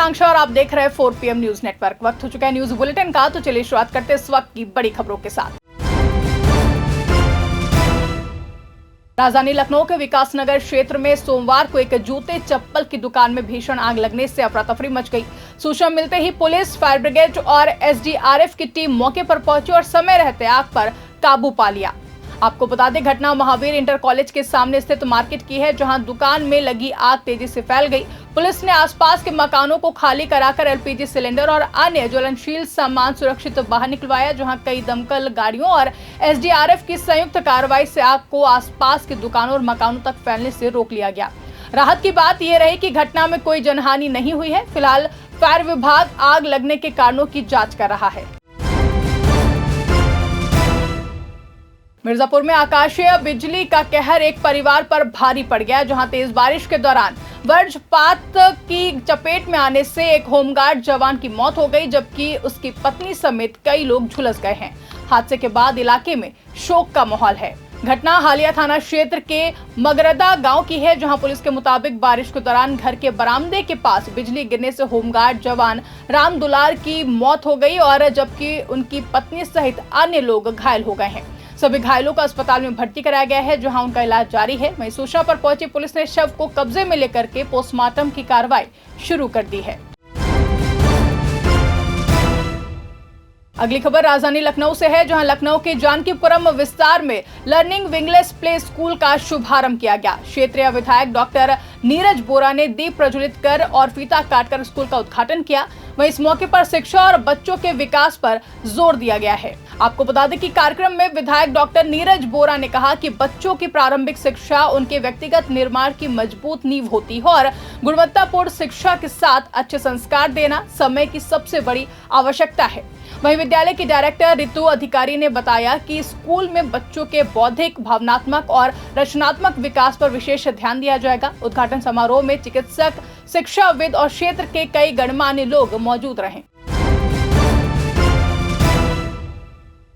आकांक्षा और आप देख रहे हैं 4 PM न्यूज नेटवर्क। वक्त हो चुका है न्यूज बुलेटिन का, तो चलिए शुरुआत करते हैं इस वक्त की बड़ी खबरों के साथ। राजधानी लखनऊ के विकास नगर क्षेत्र में सोमवार को एक जूते चप्पल की दुकान में भीषण आग लगने से अफरा तफरी मच गई। सूचना मिलते ही पुलिस, फायर ब्रिगेड और SDRF की टीम मौके पर पहुंची और समय रहते आग पर काबू पा लिया। आपको बता दें, घटना महावीर इंटर कॉलेज के सामने स्थित मार्केट की है, जहां दुकान में लगी आग तेजी से फैल गई। पुलिस ने आसपास के मकानों को खाली कराकर LPG सिलेंडर और अन्य ज्वलनशील सामान सुरक्षित बाहर निकलवाया, जहां कई दमकल गाड़ियों और SDRF की संयुक्त कार्रवाई से आग को आसपास की दुकानों और मकानों तक फैलने से रोक लिया गया। राहत की बात यह रही कि घटना में कोई जनहानि नहीं हुई है। फिलहाल फायर विभाग आग लगने के कारणों की जाँच कर रहा है। मिर्जापुर में आकाशीय बिजली का कहर एक परिवार पर भारी पड़ गया, जहां तेज बारिश के दौरान वज्रपात की चपेट में आने से एक होमगार्ड जवान की मौत हो गई, जबकि उसकी पत्नी समेत कई लोग झुलस गए हैं। हादसे के बाद इलाके में शोक का माहौल है। घटना हालिया थाना क्षेत्र के मगरदा गांव की है, जहां पुलिस के मुताबिक बारिश के दौरान घर के बरामदे के पास बिजली गिरने से होमगार्ड जवान राम दुलार की मौत हो गई और जबकि उनकी पत्नी सहित अन्य लोग घायल हो गए हैं। सभी घायलों को अस्पताल में भर्ती कराया गया है, जहां उनका इलाज जारी है। वहीं सूचना पर पहुंची पुलिस ने शव को कब्जे में लेकर के पोस्टमार्टम की कार्रवाई शुरू कर दी है। अगली खबर राजधानी लखनऊ से है, जहां लखनऊ के जानकीपुरम विस्तार में लर्निंग विंगलेस प्ले स्कूल का शुभारंभ किया गया। क्षेत्रीय विधायक डॉक्टर नीरज बोरा ने दीप प्रज्वलित कर और फीता काटकर स्कूल का उद्घाटन किया। वहीं इस मौके पर शिक्षा और बच्चों के विकास पर जोर दिया गया है। आपको बता दें कि कार्यक्रम में विधायक डॉक्टर नीरज बोरा ने कहा कि बच्चों की प्रारंभिक शिक्षा उनके व्यक्तिगत निर्माण की मजबूत नींव होती है और गुणवत्तापूर्ण शिक्षा के साथ अच्छे संस्कार देना समय की सबसे बड़ी आवश्यकता है। वहीं विद्यालय की डायरेक्टर ऋतु अधिकारी ने बताया कि स्कूल में बच्चों के बौद्धिक, भावनात्मक और रचनात्मक विकास पर विशेष ध्यान दिया जाएगा। उद्घाटन समारोह में चिकित्सक, शिक्षाविद और क्षेत्र के कई गणमान्य लोग मौजूद रहे।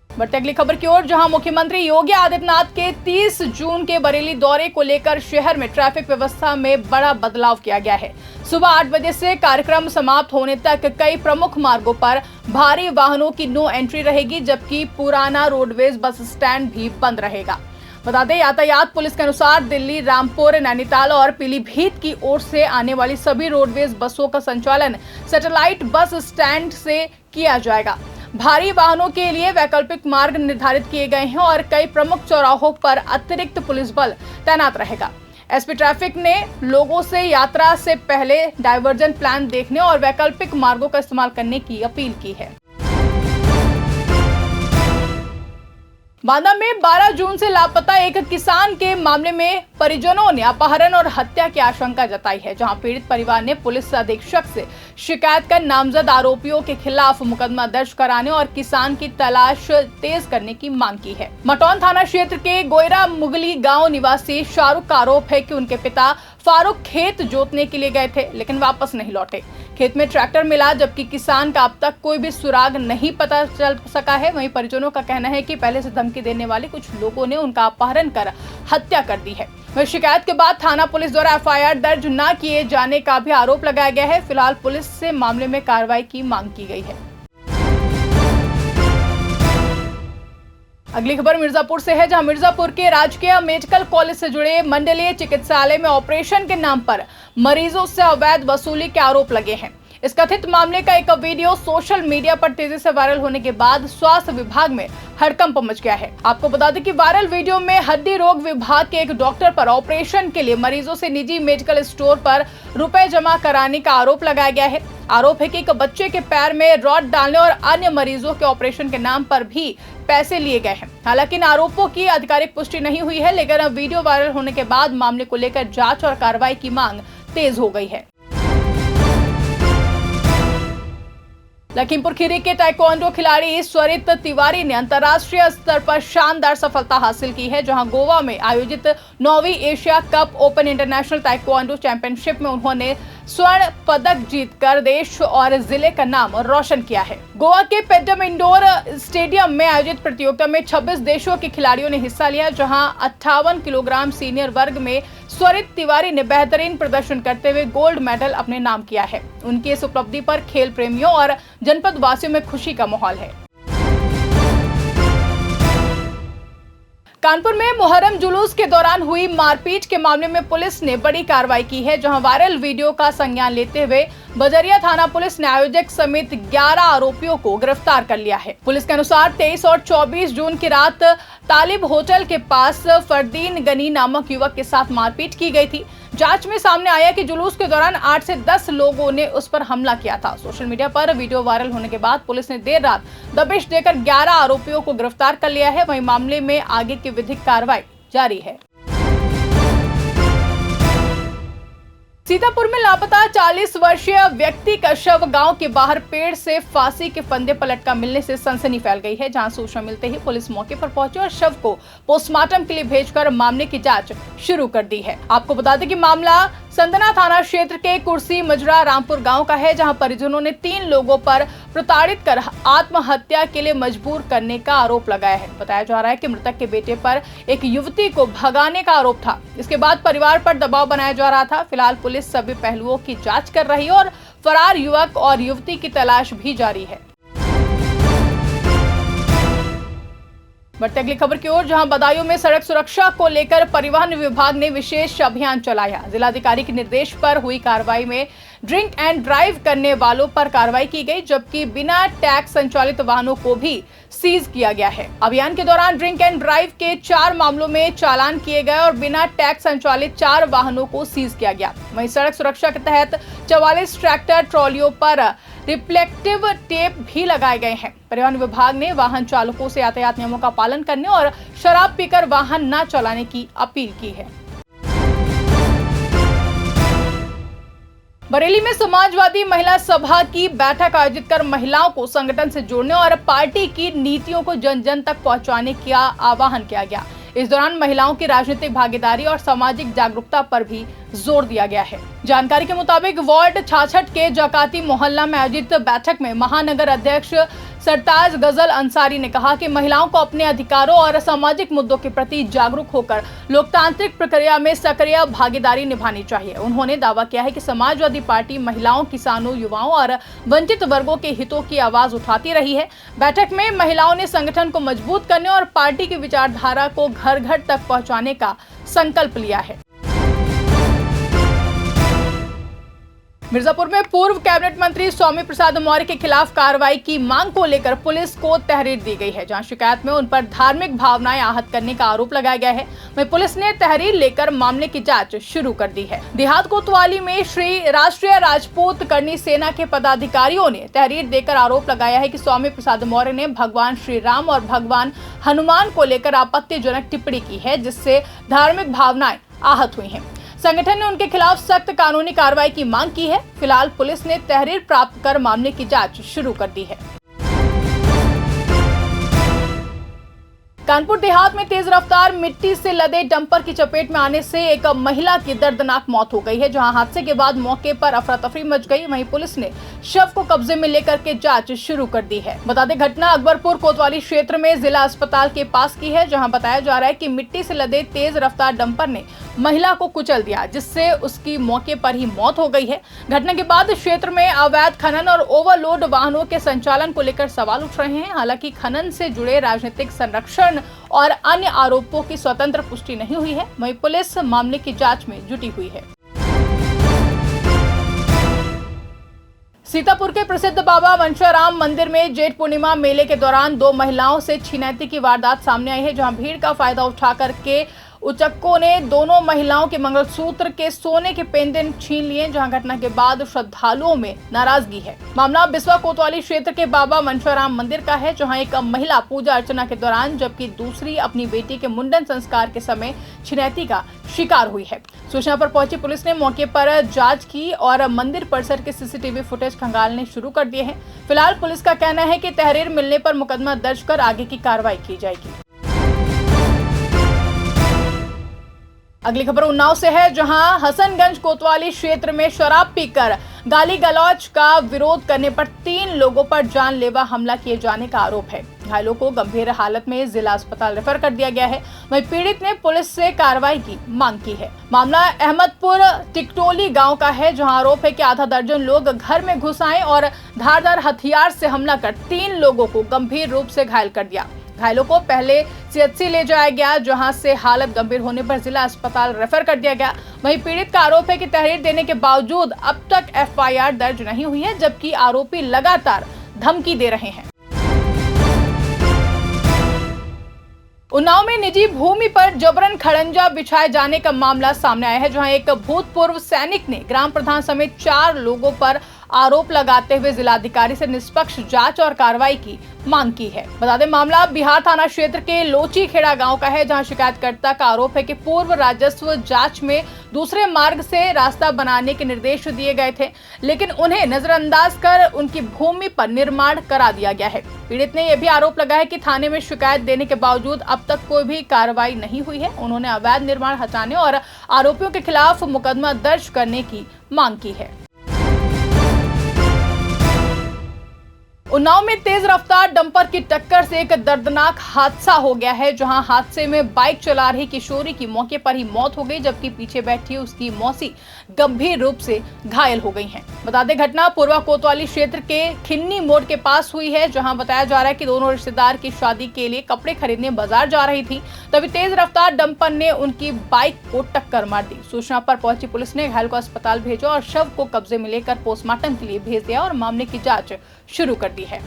बढ़ते अगली खबर की ओर, जहां मुख्यमंत्री योगी आदित्यनाथ के 30 जून के बरेली दौरे को लेकर शहर में ट्रैफिक व्यवस्था में बड़ा बदलाव किया गया है। सुबह 8 बजे से कार्यक्रम समाप्त होने तक कई प्रमुख मार्गों पर भारी वाहनों की नो एंट्री रहेगी, जबकि पुराना रोडवेज बस स्टैंड भी बंद रहेगा। बता दें, यातायात पुलिस के अनुसार दिल्ली, रामपुर, नैनीताल और पीलीभीत की ओर से आने वाली सभी रोडवेज बसों का संचालन सैटेलाइट बस स्टैंड से किया जाएगा। भारी वाहनों के लिए वैकल्पिक मार्ग निर्धारित किए गए हैं और कई प्रमुख चौराहों पर अतिरिक्त पुलिस बल तैनात रहेगा। SP ट्रैफिक ने लोगों से यात्रा से पहले डायवर्जन प्लान देखने और वैकल्पिक मार्गों का इस्तेमाल करने की अपील की है। बांदा में 12 जून से लापता एक किसान के मामले में परिजनों ने अपहरण और हत्या की आशंका जताई है, जहां पीड़ित परिवार ने पुलिस अधीक्षक से शिकायत कर नामजद आरोपियों के खिलाफ मुकदमा दर्ज कराने और किसान की तलाश तेज करने की मांग की है। मटौन थाना क्षेत्र के गोयरा मुगली गांव निवासी शाहरुख का आरोप है कि उनके पिता फारूक खेत जोतने के लिए गए थे, लेकिन वापस नहीं लौटे। खेत में ट्रैक्टर मिला, जबकि किसान का अब तक कोई भी सुराग नहीं पता चल सका है। वहीं परिजनों का कहना है कि पहले से धमकी देने वाले कुछ लोगों ने उनका अपहरण कर हत्या कर दी है। वहीं शिकायत के बाद थाना पुलिस द्वारा FIR दर्ज न किए जाने का भी आरोप लगाया गया है। फिलहाल पुलिस से मामले में कार्रवाई की मांग की गई है। अगली खबर मिर्जापुर से है, जहां मिर्जापुर के राजकीय मेडिकल कॉलेज से जुड़े मंडलीय चिकित्सालय में ऑपरेशन के नाम पर मरीजों से अवैध वसूली के आरोप लगे हैं। इस कथित मामले का एक वीडियो सोशल मीडिया पर तेजी से वायरल होने के बाद स्वास्थ्य विभाग में हड़कंप मच गया है। आपको बता दें कि वायरल वीडियो में हड्डी रोग विभाग के एक डॉक्टर पर ऑपरेशन के लिए मरीजों से निजी मेडिकल स्टोर पर रुपए जमा कराने का आरोप लगाया गया है। आरोप है कि एक बच्चे के पैर में रॉड डालने और अन्य मरीजों के ऑपरेशन के नाम पर भी पैसे लिए गए हैं। हालांकि इन आरोपों की आधिकारिक पुष्टि नहीं हुई है, लेकिन अब वीडियो वायरल होने के बाद मामले को लेकर जांच और कार्रवाई की मांग तेज हो गई है। लखीमपुर खीरी के ताइक्वांडो खिलाड़ी स्वरित तिवारी ने अंतर्राष्ट्रीय स्तर पर शानदार सफलता हासिल की है, जहां गोवा में आयोजित 9वीं Asia cup open international taekwondo championship में उन्होंने स्वर्ण पदक जीतकर देश और जिले का नाम रोशन किया है। गोवा के पेडम इंडोर स्टेडियम में आयोजित प्रतियोगिता में 26 देशों के खिलाड़ियों ने हिस्सा लिया, जहां 58 किलोग्राम सीनियर वर्ग में स्वरित तिवारी ने बेहतरीन प्रदर्शन करते हुए गोल्ड मेडल अपने नाम किया है। उनकी इस उपलब्धि पर खेल प्रेमियों और जनपद वासियों में खुशी का माहौल है। कानपुर में मुहर्रम जुलूस के दौरान हुई मारपीट के मामले में पुलिस ने बड़ी कार्रवाई की है, जहां वायरल वीडियो का संज्ञान लेते हुए बजरिया थाना पुलिस ने आयोजक समेत 11 आरोपियों को गिरफ्तार कर लिया है। पुलिस के अनुसार 23 और 24 जून की रात तालिब होटल के पास फरदीन गनी नामक युवक के साथ मारपीट की गई थी। जांच में सामने आया कि जुलूस के दौरान 8 से 10 लोगों ने उस पर हमला किया था। सोशल मीडिया पर वीडियो वायरल होने के बाद पुलिस ने देर रात दबिश देकर 11 आरोपियों को गिरफ्तार कर लिया है। वहीं मामले में आगे की विधिक कार्रवाई जारी है। सीतापुर में लापता 40 वर्षीय व्यक्ति का शव गांव के बाहर पेड़ से फांसी के फंदे पर लटका मिलने से सनसनी फैल गई है, जहां सूचना मिलते ही पुलिस मौके पर पहुंची और शव को पोस्टमार्टम के लिए भेजकर मामले की जांच शुरू कर दी है। आपको बता दें कि मामला संतना थाना क्षेत्र के कुर्सी मजरा रामपुर गांव का है, जहां परिजनों ने 3 लोगों पर प्रताड़ित कर आत्महत्या के लिए मजबूर करने का आरोप लगाया है। बताया जा रहा है कि मृतक के बेटे पर एक युवती को भगाने का आरोप था। इसके बाद परिवार पर दबाव बनाया जा रहा था। फिलहाल पुलिस सभी पहलुओं की जांच कर रही है और फरार युवक और युवती की तलाश भी जारी है। बढ़ते अगली खबर की ओर, जहां बदायूं में सड़क सुरक्षा को लेकर परिवहन विभाग ने विशेष अभियान चलाया। जिलाधिकारी के निर्देश पर हुई कार्रवाई में ड्रिंक एंड ड्राइव करने वालों पर कार्रवाई की गई, जबकि बिना टैक्स संचालित वाहनों को भी सीज किया गया है। अभियान के दौरान ड्रिंक एंड ड्राइव के 4 मामलों में चालान किए गए और बिना टैक्स संचालित 4 वाहनों को सीज किया गया। वहीं सड़क सुरक्षा के तहत 44 ट्रैक्टर ट्रॉलियों पर रिफ्लेक्टिव टेप भी लगाए गए हैं। परिवहन विभाग ने वाहन चालकों से यातायात नियमों का पालन करने और शराब पीकर वाहन न चलाने की अपील की है। बरेली में समाजवादी महिला सभा की बैठक आयोजित कर महिलाओं को संगठन से जोड़ने और पार्टी की नीतियों को जन जन तक पहुंचाने का आह्वान किया गया। इस दौरान महिलाओं की राजनीतिक भागीदारी और सामाजिक जागरूकता पर भी जोर दिया गया है। जानकारी के मुताबिक वार्ड 66 के जकाती मोहल्ला में आयोजित बैठक में महानगर अध्यक्ष सरताज गजल अंसारी ने कहा कि महिलाओं को अपने अधिकारों और सामाजिक मुद्दों के प्रति जागरूक होकर लोकतांत्रिक प्रक्रिया में सक्रिय भागीदारी निभानी चाहिए। उन्होंने दावा किया है कि समाजवादी पार्टी महिलाओं, किसानों, युवाओं और वंचित वर्गों के हितों की आवाज उठाती रही है। बैठक में महिलाओं ने संगठन को मजबूत करने और पार्टी की विचारधारा को घर घर तक पहुंचाने का संकल्प लिया है। मिर्जापुर में पूर्व कैबिनेट मंत्री स्वामी प्रसाद मौर्य के खिलाफ कार्रवाई की मांग को लेकर पुलिस को तहरीर दी गई है, जहां शिकायत में उन पर धार्मिक भावनाएं आहत करने का आरोप लगाया गया है। वहीं पुलिस ने तहरीर लेकर मामले की जांच शुरू कर दी है। देहात कोतवाली में श्री राष्ट्रीय राजपूत करनी सेना के पदाधिकारियों ने तहरीर देकर आरोप लगाया है कि स्वामी प्रसाद मौर्य ने भगवान श्री राम और भगवान हनुमान को लेकर आपत्तिजनक टिप्पणी की है, जिससे धार्मिक भावनाएं आहत हुई हैं। संगठन ने उनके खिलाफ सख्त कानूनी कार्रवाई की मांग की है। फिलहाल पुलिस ने तहरीर प्राप्त कर मामले की जांच शुरू कर दी है। कानपुर देहात में तेज रफ्तार मिट्टी से लदे डंपर की चपेट में आने से एक महिला की दर्दनाक मौत हो गई है, जहां हादसे के बाद मौके पर अफरा तफरी मच गई। वहीं पुलिस ने शव को कब्जे में लेकर के जांच शुरू कर दी है। बता दें, घटना अकबरपुर कोतवाली क्षेत्र में जिला अस्पताल के पास की है, जहां बताया जा रहा है कि मिट्टी से लदे तेज रफ्तार डंपर ने महिला को कुचल दिया, जिससे उसकी मौके पर ही मौत हो गई है। घटना के बाद क्षेत्र में अवैध खनन और ओवरलोड वाहनों के संचालन को लेकर सवाल उठ रहे हैं। हालांकि खनन से जुड़े राजनीतिक संरक्षण और अन्य आरोपों की स्वतंत्र पुष्टि नहीं हुई है। वहीं पुलिस मामले की जांच में जुटी हुई है। सीतापुर के प्रसिद्ध बाबा वंशाराम मंदिर में जेठ पूर्णिमा मेले के दौरान 2 महिलाओं से छिनैती की वारदात सामने आई है, जहां भीड़ का फायदा उठाकर के उचक्कों ने दोनों महिलाओं के मंगलसूत्र के सोने के पेंडेंट छीन लिए, जहां घटना के बाद श्रद्धालुओं में नाराजगी है। मामला बिस्वा कोतवाली क्षेत्र के बाबा वंशाराम मंदिर का है, जहां एक महिला पूजा अर्चना के दौरान जबकि दूसरी अपनी बेटी के मुंडन संस्कार के समय छिनैती का शिकार हुई है। सूचना पर पहुंची पुलिस ने मौके पर जांच की और मंदिर परिसर के सीसीटीवी फुटेज खंगालने शुरू कर दिए हैं। फिलहाल पुलिस का कहना है कि तहरीर मिलने पर मुकदमा दर्ज कर आगे की कार्रवाई की जाएगी। अगली खबर उन्नाव से है, जहां हसनगंज कोतवाली क्षेत्र में शराब पीकर गाली गलौज का विरोध करने पर 3 लोगों पर जानलेवा हमला किए जाने का आरोप है। घायलों को गंभीर हालत में जिला अस्पताल रेफर कर दिया गया है। वहीं पीड़ित ने पुलिस से कार्रवाई की मांग की है। मामला अहमदपुर टिकटोली गांव का है, जहां आरोप है कि आधा दर्जन लोग घर में घुस आए और धारदार हथियार से हमला कर 3 लोगों को गंभीर रूप से घायल कर दिया। घायलों को पहले सीएचसी ले जाया गया, जहां से हालत गंभीर होने पर जिला अस्पताल रेफर कर दिया गया। वहीं पीड़ित का आरोप है कि तहरीर देने के बावजूद अब तक एफआईआर दर्ज नहीं हुई है, जबकि आरोपी लगातार धमकी दे रहे हैं। उन्नाव में निजी भूमि पर जबरन खड़ंजा बिछाए जाने का मामला सामने आया है, जहां एक भूतपूर्व सैनिक ने ग्राम प्रधान समेत 4 लोगों पर आरोप लगाते हुए जिलाधिकारी से निष्पक्ष जांच और कार्रवाई की मांग की है। बता दें, मामला बिहार थाना क्षेत्र के लोची खेड़ा गांव का है, जहां शिकायतकर्ता का आरोप है कि पूर्व राजस्व जांच में दूसरे मार्ग से रास्ता बनाने के निर्देश दिए गए थे, लेकिन उन्हें नजरअंदाज कर उनकी भूमि पर निर्माण करा दिया गया है। पीड़ित ने यह भी आरोप लगाया कि थाने में शिकायत देने के बावजूद अब तक कोई भी कार्रवाई नहीं हुई है। उन्होंने अवैध निर्माण हटाने और आरोपियों के खिलाफ मुकदमा दर्ज करने की मांग की है। उन्नाव में तेज रफ्तार डंपर की टक्कर से एक दर्दनाक हादसा हो गया है, जहां हादसे में बाइक चला रही किशोरी की मौके पर ही मौत हो गई, जबकि पीछे बैठी उसकी मौसी गंभीर रूप से घायल हो गई हैं। बता दें, घटना पूर्वा कोतवाली क्षेत्र के खिन्नी मोड़ के पास हुई है, जहां बताया जा रहा है कि दोनों रिश्तेदार की शादी के लिए कपड़े खरीदने बाजार जा रही थी, तभी तेज रफ्तार डंपर ने उनकी बाइक को टक्कर मार दी। सूचना पर पहुंची पुलिस ने घायल को अस्पताल भेजा और शव को कब्जे में लेकर पोस्टमार्टम के लिए भेज दिया और मामले की जांच शुरू कर दी है।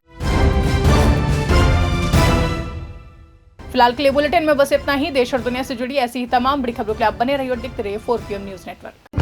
फिलहाल के लिए बुलेटिन में बस इतना ही। देश और दुनिया से जुड़ी ऐसी ही तमाम बड़ी खबरों के लिए आप बने रहिए और देखते रहिए 4PM न्यूज नेटवर्क।